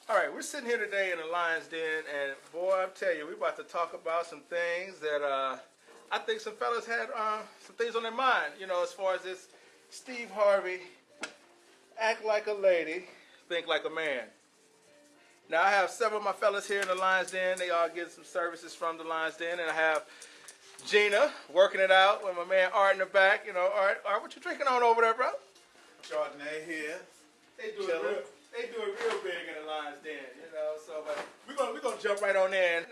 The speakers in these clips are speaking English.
All right, we're sitting here today in the Lion's Den, and boy, I'm telling you, we're about to talk about some things that I think some fellas had some things on their mind. You know, as far as this Steve Harvey, act like a lady, think like a man. Now, I have several of my fellas here in the Lion's Den. They all get some services from the Lion's Den, and I have Gina working it out with my man Art in the back. You know, Art, what you drinking on over there, bro? Chardonnay here. They do it real big in the Lion's Den, you know. So, but we're gonna jump right on in.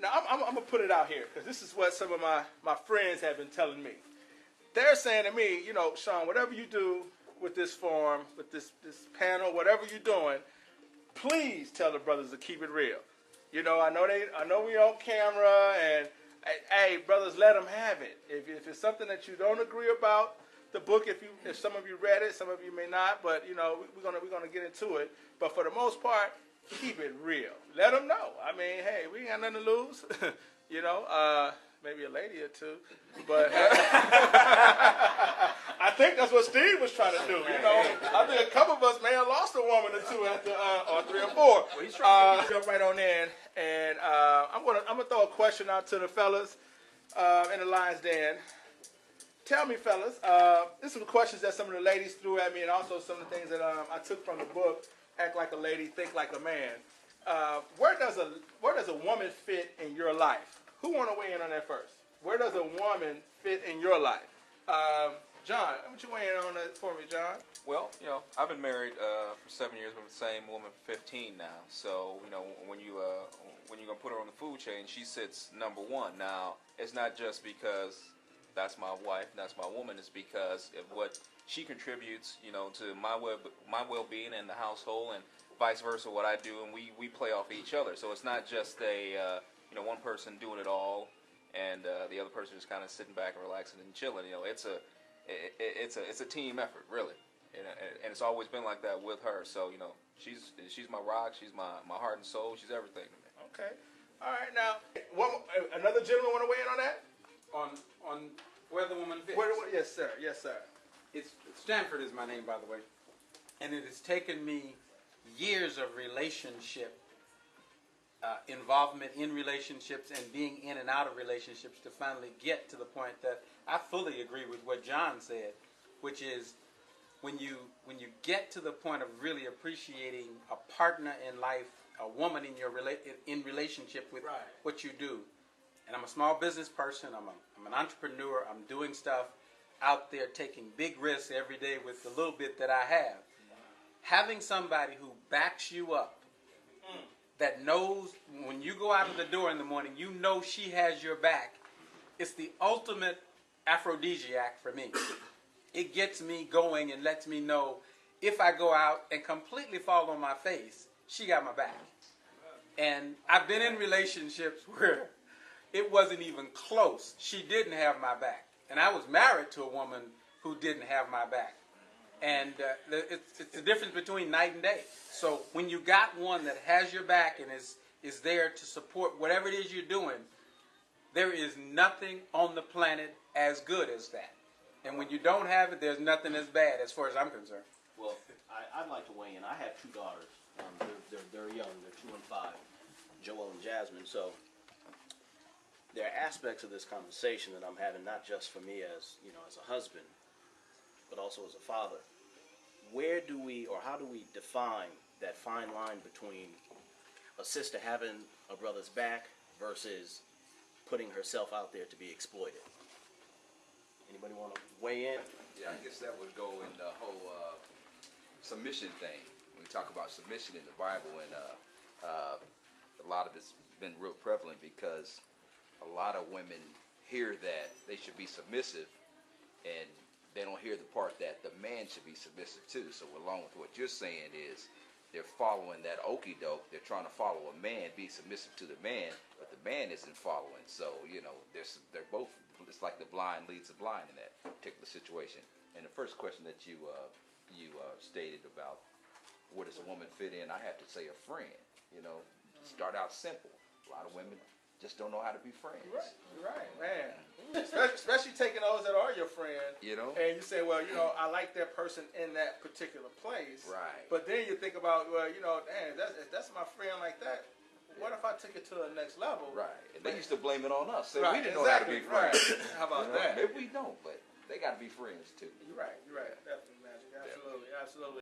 Now I'm gonna put it out here because this is what some of my friends have been telling me. They're saying to me, you know, Sean, whatever you do with this forum, with this panel, whatever you're doing, please tell the brothers to keep it real. You know, I know we on camera, and hey, brothers, let them have it. If it's something that you don't agree about the book, if some of you read it, some of you may not, but you know, we're gonna get into it. But for the most part, keep it real. Let them know. I mean, hey, we ain't got nothing to lose. You know, maybe a lady or two, but I think that's what Steve was trying to do. You know, I think a couple of us may have lost a woman or two after, or three or four. Well, he's trying to jump right on in, and I'm gonna throw a question out to the fellas in the Lion's Den. Tell me, fellas, this are the questions that some of the ladies threw at me, and also some of the things that I took from the book, Act Like a Lady, Think Like a Man. Where does a woman fit in your life? Who want to weigh in on that first? Where does a woman fit in your life? John, why don't you weigh in on that for me, John? Well, you know, I've been married for 7 years with the same woman for 15 now. So, you know, when you're gonna put her on the food chain, she sits number one. Now, it's not just because that's my wife, that's my woman. It's because of what she contributes, you know, to my well-being in the household, and vice versa, what I do, and we play off each other. So it's not just one person doing it all, and the other person just kind of sitting back and relaxing and chilling. You know, it's a team effort, really, and it's always been like that with her. So, you know, she's my rock, she's my heart and soul, she's everything to me. Okay, all right. Now, another gentleman want to weigh in on that? On where the woman fits. Yes, sir. Yes, sir. Stanford is my name, by the way, and it has taken me years of relationship involvement in relationships and being in and out of relationships to finally get to the point that I fully agree with what John said, which is when you get to the point of really appreciating a partner in life, a woman in your in relationship with what you do. And I'm a small business person. I'm an entrepreneur. I'm doing stuff out there, taking big risks every day with the little bit that I have. Having somebody who backs you up, that knows when you go out of the door in the morning, you know she has your back. It's the ultimate aphrodisiac for me. It gets me going and lets me know if I go out and completely fall on my face, she got my back. And I've been in relationships where it wasn't even close. She didn't have my back. And I was married to a woman who didn't have my back. And it's the difference between night and day. So when you got one that has your back and is there to support whatever it is you're doing, there is nothing on the planet as good as that. And when you don't have it, there's nothing as bad as far as I'm concerned. Well, I'd like to weigh in. I have two daughters. They're young. They're 2 and 5, Joel and Jasmine. So there are aspects of this conversation that I'm having, not just for me as a husband, but also as a father. Where do we, or how do we define that fine line between a sister having a brother's back versus putting herself out there to be exploited? Anybody want to weigh in? Yeah, I guess that would go in the whole submission thing. When we talk about submission in the Bible, and a lot of it's been real prevalent because a lot of women hear that they should be submissive, and they don't hear the part that the man should be submissive too. So along with what you're saying is they're following that okie doke. They're trying to follow a man, be submissive to the man, but the man isn't following. So, you know, they're both, it's like the blind leads the blind in that particular situation. And the first question that you stated about where does a woman fit in, I have to say a friend. You know, start out simple. A lot of women just don't know how to be friends. You're right, man. Especially taking those that are your friend. You know? And you say, well, I like that person in that particular place. Right. But then you think about, well, damn, if that's my friend like that, what if I took it to the next level? Right. And they used to blame it on us. Say Right, we didn't know how to exactly, be friends. right. How about that? Maybe we don't, but they got to be friends too. You're right. Definitely, Magic. Absolutely.